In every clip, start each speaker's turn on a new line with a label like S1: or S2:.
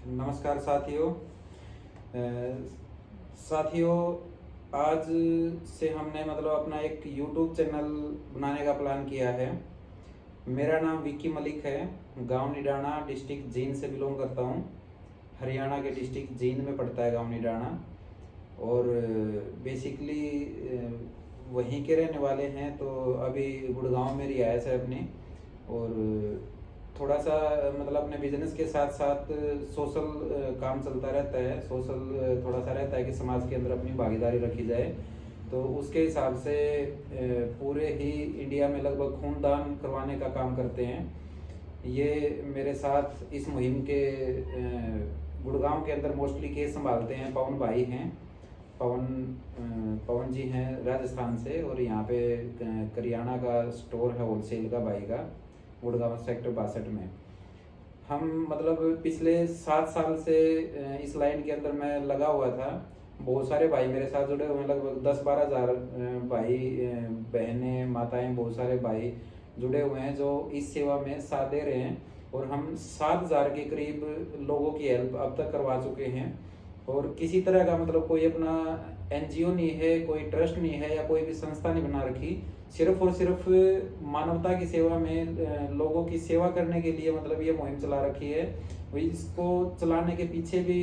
S1: नमस्कार साथियों। साथियों, आज से हमने अपना एक YouTube चैनल बनाने का प्लान किया है। मेरा नाम विक्की मलिक है। गांव निडाना, डिस्ट्रिक्ट जींद से बिलोंग करता हूं। हरियाणा के डिस्ट्रिक्ट जींद में पड़ता है गांव निडाना। और बेसिकली वहीं के रहने वाले हैं। तो अभी गुड़गांव में रिहायश है अपनी। और थोड़ा सा अपने बिजनेस के साथ साथ सोशल काम चलता रहता है। सोशल थोड़ा सा रहता है कि समाज के अंदर अपनी भागीदारी रखी जाए। तो उसके हिसाब से पूरे ही इंडिया में लगभग खूनदान करवाने का काम करते हैं। ये मेरे साथ इस मुहिम के गुड़गांव के अंदर मोस्टली केस संभालते हैं पवन भाई हैं। पवन जी हैं राजस्थान से। और यहाँ पे करियाना का स्टोर है होलसेल का भाई का, गुड़गांव सेक्टर 62 में। हम पिछले 7 साल से इस लाइन के अंदर मैं लगा हुआ था। बहुत सारे भाई मेरे साथ जुड़े हुए हैं, लगभग 10-12 हज़ार भाई बहनें माताएं, बहुत सारे भाई जुड़े हुए हैं जो इस सेवा में साथ दे रहे हैं। और हम 7,000 के करीब लोगों की हेल्प अब तक करवा चुके हैं। और किसी तरह का कोई अपना एनजीओ नहीं है, कोई ट्रस्ट नहीं है या कोई भी संस्था नहीं बना रखी। सिर्फ और सिर्फ मानवता की सेवा में, लोगों की सेवा करने के लिए ये मुहिम चला रखी है। इसको चलाने के पीछे भी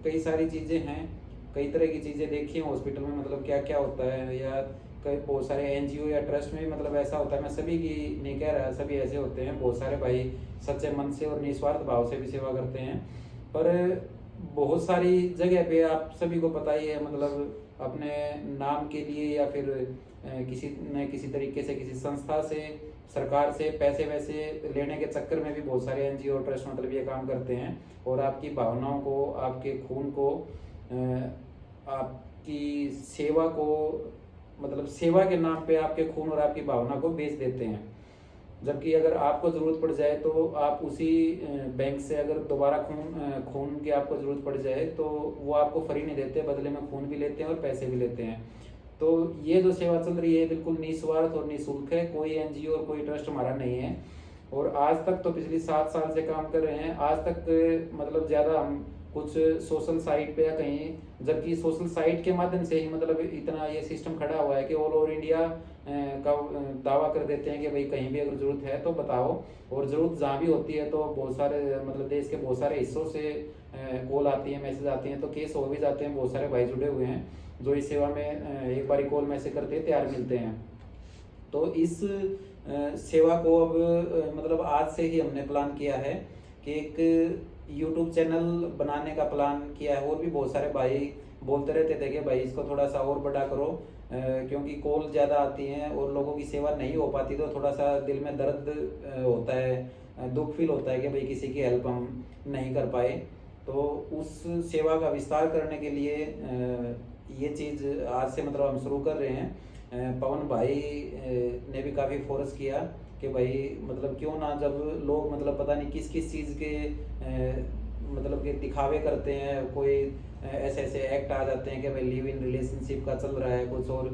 S1: कई सारी चीज़ें हैं, कई तरह की चीज़ें देखी हैं हॉस्पिटल में। क्या क्या होता है, या कई बहुत सारे एनजीओ या ट्रस्ट में भी ऐसा होता है। मैं सभी की नहीं कह रहा, सभी ऐसे होते हैं। बहुत सारे भाई सच्चे मन से और निस्वार्थ भाव से भी सेवा करते हैं। पर बहुत सारी जगह पे आप सभी को पता ही है, अपने नाम के लिए या फिर किसी न किसी तरीके से किसी संस्था से, सरकार से पैसे वैसे लेने के चक्कर में भी बहुत सारे एनजीओ ट्रस्ट ये काम करते हैं। और आपकी भावनाओं को, आपके खून को, आपकी सेवा को, सेवा के नाम पे आपके खून और आपकी भावना को बेच देते हैं। जबकि अगर आपको ज़रूरत पड़ जाए तो आप उसी बैंक से अगर दोबारा खून की आपको ज़रूरत पड़ जाए तो वो आपको फ्री नहीं देते, बदले में खून भी लेते हैं और पैसे भी लेते हैं। तो ये जो सेवा चल रही है बिल्कुल निस्वार्थ और निःशुल्क है। कोई एनजीओ और कोई ट्रस्ट हमारा नहीं है। और आज तक तो पिछली 7 साल से काम कर रहे हैं। आज तक ज़्यादा हम कुछ सोशल साइट पे या कहीं, जबकि सोशल साइट के माध्यम से ही इतना ये सिस्टम खड़ा हुआ है कि ऑल ओवर इंडिया का दावा कर देते हैं कि भाई कहीं भी अगर ज़रूरत है तो बताओ। और ज़रूरत जहाँ भी होती है तो बहुत सारे देश के बहुत सारे हिस्सों से कॉल आती है, मैसेज आती हैं, तो केस हो भी जाते हैं। बहुत सारे भाई जुड़े हुए हैं जो इस सेवा में एक बारी कॉल मैसेज करते तैयार मिलते हैं। तो इस सेवा को अब आज से ही हमने प्लान किया है कि एक YouTube चैनल बनाने का प्लान किया है। और भी बहुत सारे भाई बोलते रहते थे कि भाई इसको थोड़ा सा और बड़ा करो, क्योंकि कॉल ज़्यादा आती हैं और लोगों की सेवा नहीं हो पाती। तो थोड़ा सा दिल में दर्द होता है, दुख फील होता है कि भाई किसी की हेल्प हम नहीं कर पाए। तो उस सेवा का विस्तार करने के लिए ये चीज़ आज से हम शुरू कर रहे हैं। पवन भाई ने भी काफ़ी फोर्स किया कि भाई क्यों ना, जब लोग पता नहीं किस किस चीज़ के के दिखावे करते हैं, कोई ऐसे ऐसे एक्ट आ जाते हैं कि भाई लिव इन रिलेशनशिप का चल रहा है कुछ, और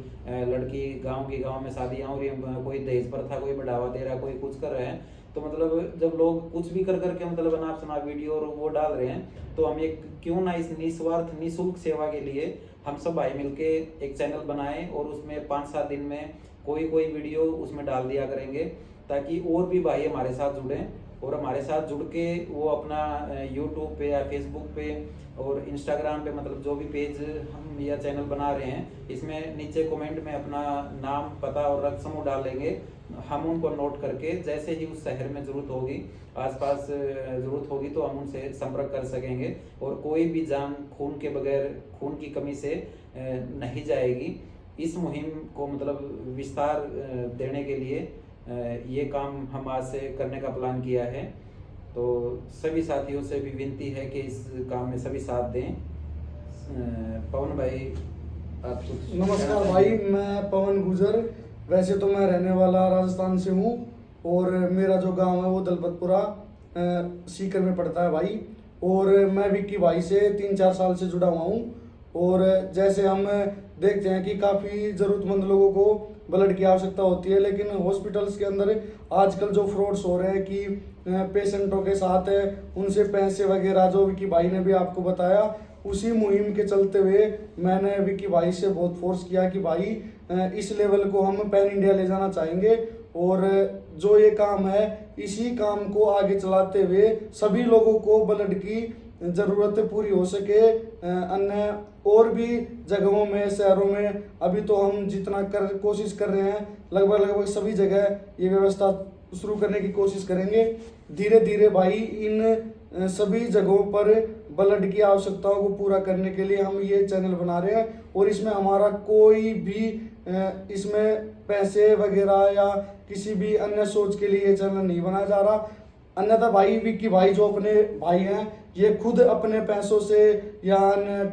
S1: लड़की गांव में शादियाँ हो रही हैं, कोई दहेज प्रथा कोई बढ़ावा दे रहा है, कोई कुछ कर रहे हैं। तो जब लोग कुछ भी कर करके अनाप शनाप वीडियो और वो डाल रहे हैं, तो हम एक क्यों ना इस निस्वार्थ निःशुल्क सेवा के लिए हम सब भाई मिलके एक चैनल बनाएं और उसमें 5-7 दिन में कोई वीडियो उसमें डाल दिया करेंगे, ताकि और भी भाई हमारे साथ जुड़ें। और हमारे साथ जुड़ के वो अपना यूट्यूब पे या फेसबुक पे और इंस्टाग्राम पे जो भी पेज हम या चैनल बना रहे हैं, इसमें नीचे कमेंट में अपना नाम, पता और रक्त समूह डालेंगे। हम उनको नोट करके जैसे ही उस शहर में ज़रूरत होगी, आसपास ज़रूरत होगी, तो हम उनसे संपर्क कर सकेंगे। और कोई भी जान खून के बगैर, खून की कमी से नहीं जाएगी। इस मुहिम को विस्तार देने के लिए ये काम हम आज से करने का प्लान किया है। तो सभी साथियों से भी विनती है कि इस काम में सभी साथ दें। पवन भाई, आप कुछ?
S2: नमस्कार भाई, मैं पवन गुजर। वैसे तो मैं रहने वाला राजस्थान से हूँ और मेरा जो गांव है वो दलपतपुरा सीकर में पड़ता है भाई। और मैं विक्की भाई से 3-4 साल से जुड़ा हुआ हूँ। और जैसे हम देखते हैं कि काफ़ी ज़रूरतमंद लोगों को ब्लड की आवश्यकता होती है। लेकिन हॉस्पिटल्स के अंदर आजकल जो फ्रॉड्स हो रहे हैं कि पेशेंटों के साथ उनसे पैसे वगैरह, जो विकी भाई ने भी आपको बताया, उसी मुहिम के चलते हुए मैंने विकी भाई से बहुत फोर्स किया कि भाई इस लेवल को हम पैन इंडिया ले जाना चाहेंगे, और जो ये काम है इसी काम को आगे चलाते हुए सभी लोगों को ब्लड की ज़रूरत पूरी हो सके। अन्य और भी जगहों में, शहरों में अभी तो हम जितना कोशिश कर रहे हैं, लगभग सभी जगह ये व्यवस्था शुरू करने की कोशिश करेंगे। धीरे धीरे भाई इन सभी जगहों पर ब्लड की आवश्यकताओं को पूरा करने के लिए हम ये चैनल बना रहे हैं, और इसमें हमारा कोई भी इसमें पैसे वगैरह या किसी भी अन्य सोच के लिए ये चैनल नहीं बनाया जा रहा। अन्यथा भाई विक्की भाई जो अपने भाई हैं, ये खुद अपने पैसों से या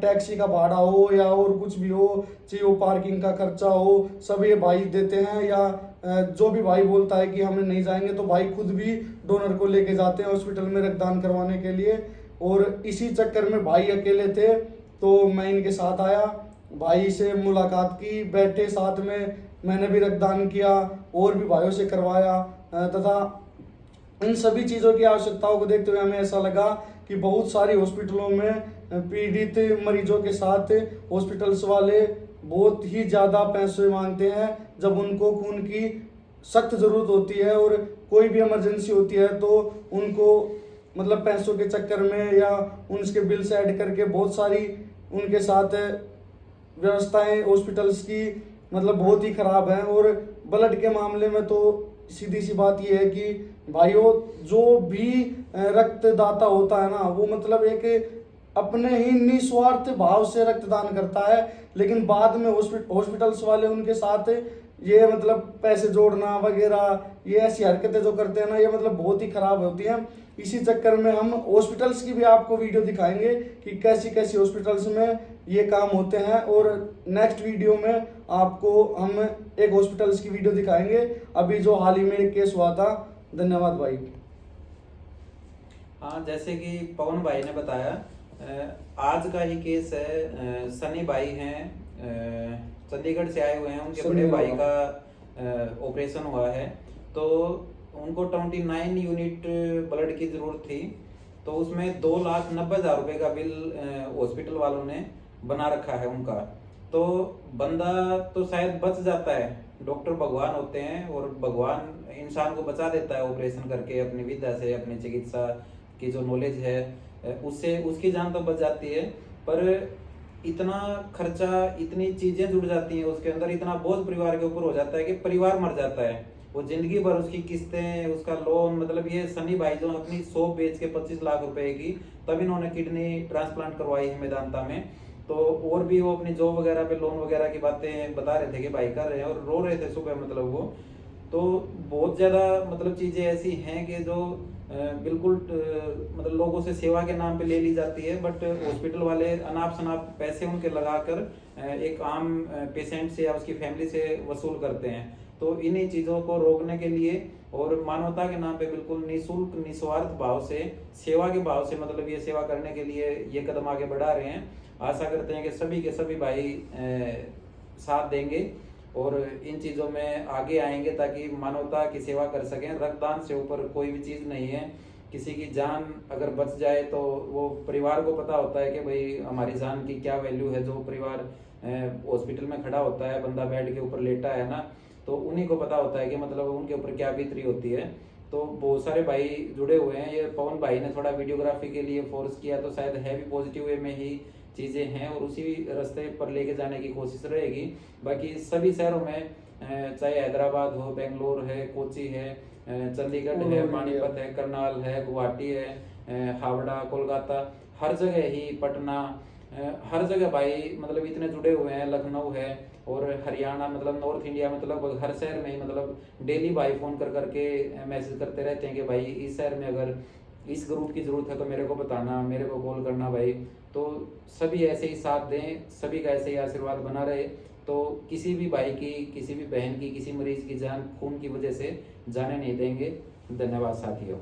S2: टैक्सी का भाड़ा हो या और कुछ भी हो, चाहे वो पार्किंग का खर्चा हो, सब ये भाई देते हैं। या जो भी भाई बोलता है कि हम नहीं जाएंगे, तो भाई खुद भी डोनर को लेके जाते हैं हॉस्पिटल में रक्तदान करवाने के लिए। और इसी चक्कर में भाई अकेले थे तो मैं इनके साथ आया, भाई से मुलाकात की, बैठे साथ में, मैंने भी रक्तदान किया और भी भाइयों से करवाया। तथा इन सभी चीज़ों की आवश्यकताओं को देखते हुए हमें ऐसा लगा कि बहुत सारी हॉस्पिटलों में पीड़ित मरीजों के साथ हॉस्पिटल्स वाले बहुत ही ज़्यादा पैसे मांगते हैं जब उनको खून की सख्त ज़रूरत होती है, और कोई भी इमरजेंसी होती है तो उनको मतलब पैसों के चक्कर में या उनके बिल से ऐड करके बहुत सारी उनके साथ व्यवस्थाएं हॉस्पिटल्स की मतलब बहुत ही खराब हैं। और ब्लड के मामले में तो सीधी सी बात ये है कि भाइयों, जो भी रक्तदाता होता है ना, वो मतलब एक अपने ही निस्वार्थ भाव से रक्तदान करता है, लेकिन बाद में हॉस्पिटल्स वाले उनके साथ ये मतलब पैसे जोड़ना वगैरह, ये ऐसी हरकतें जो करते हैं ना, ये मतलब बहुत ही खराब होती हैं। इसी चक्कर में हम हॉस्पिटल्स की भी आपको वीडियो दिखाएंगे कि कैसी कैसी हॉस्पिटल्स में ये काम होते हैं, और नेक्स्ट वीडियो में आपको हम एक हॉस्पिटल्स की वीडियो दिखाएंगे, अभी जो हाल ही में एक केस हुआ था। धन्यवाद भाई।
S1: हाँ, जैसे कि पवन भाई ने बताया, आज का ही केस है। सनी भाई हैं, चंडीगढ़ से आए हुए हैं, उनके बड़े भाई का ऑपरेशन हुआ है, तो उनको 29 यूनिट ब्लड की जरूरत थी। तो उसमें 2,90,000 रुपए का बिल हॉस्पिटल वालों ने बना रखा है उनका। तो बंदा तो शायद बच जाता है, डॉक्टर भगवान होते हैं और भगवान इंसान को बचा देता है ऑपरेशन करके, अपनी विद्या से, अपनी चिकित्सा की जो नॉलेज है उससे उसकी जान तो बच जाती है। पर इतना खर्चा, इतनी चीजें जुड़ जाती हैं उसके अंदर, इतना बोझ परिवार के ऊपर हो जाता है कि परिवार मर जाता है। वो जिंदगी भर उसकी किस्तें, उसका लोन, मतलब ये सनी भाई जो अपनी शॉप बेच के 25 लाख रुपए की, तब इन्होंने किडनी ट्रांसप्लांट करवाई है मेदांता में। तो और भी वो अपनी जॉब वगैरह पे लोन वगैरह की बातें बता रहे थे कि भाई कर रहे हैं, और रो रहे थे सुबह, मतलब वो तो बहुत ज्यादा मतलब चीजें ऐसी हैं कि जो बिल्कुल मतलब लोगों से सेवा के नाम पे ले ली जाती है, बट हॉस्पिटल वाले अनाप शनाप पैसे उनके लगाकर एक आम पेशेंट से या उसकी फैमिली से वसूल करते हैं। तो इन्हीं चीजों को रोकने के लिए और मानवता के नाम पे बिल्कुल निःशुल्क, निस्वार्थ भाव से, सेवा के भाव से, मतलब ये सेवा करने के लिए ये कदम आगे बढ़ा रहे हैं। आशा करते हैं कि सभी के सभी भाई साथ देंगे और इन चीज़ों में आगे आएंगे ताकि मानवता की सेवा कर सकें। रक्तदान से ऊपर कोई भी चीज़ नहीं है। किसी की जान अगर बच जाए तो वो परिवार को पता होता है कि भाई हमारी जान की क्या वैल्यू है। जो परिवार हॉस्पिटल में खड़ा होता है, बंदा बेड के ऊपर लेटा है ना, तो उन्हीं को पता होता है कि मतलब उनके ऊपर क्या बीतरी होती है। तो बहुत सारे भाई जुड़े हुए हैं। ये पवन भाई ने थोड़ा वीडियोग्राफी के लिए फोर्स किया, तो शायद है भी पॉजिटिव वे में ही चीज़ें हैं और उसी रास्ते पर लेके जाने की कोशिश रहेगी। बाकी सभी शहरों में, चाहे हैदराबाद हो, बेंगलोर है, कोची है, चंडीगढ़ है, पानीपत है, करनाल है, गुवाहाटी है, हावड़ा, कोलकाता, हर जगह ही, पटना, हर जगह भाई मतलब इतने जुड़े हुए हैं। लखनऊ है और हरियाणा, मतलब नॉर्थ इंडिया में तो लगभग हर शहर में ही मतलब डेली भाई फोन कर करके मैसेज करते रहते हैं कि भाई इस शहर में अगर इस ग्रुप की जरूरत है तो मेरे को बताना, मेरे को कॉल करना भाई। तो सभी ऐसे ही साथ दें, सभी का ऐसे ही आशीर्वाद बना रहे, तो किसी भी भाई की, किसी भी बहन की, किसी मरीज की जान खून की वजह से जाने नहीं देंगे। धन्यवाद साथियों।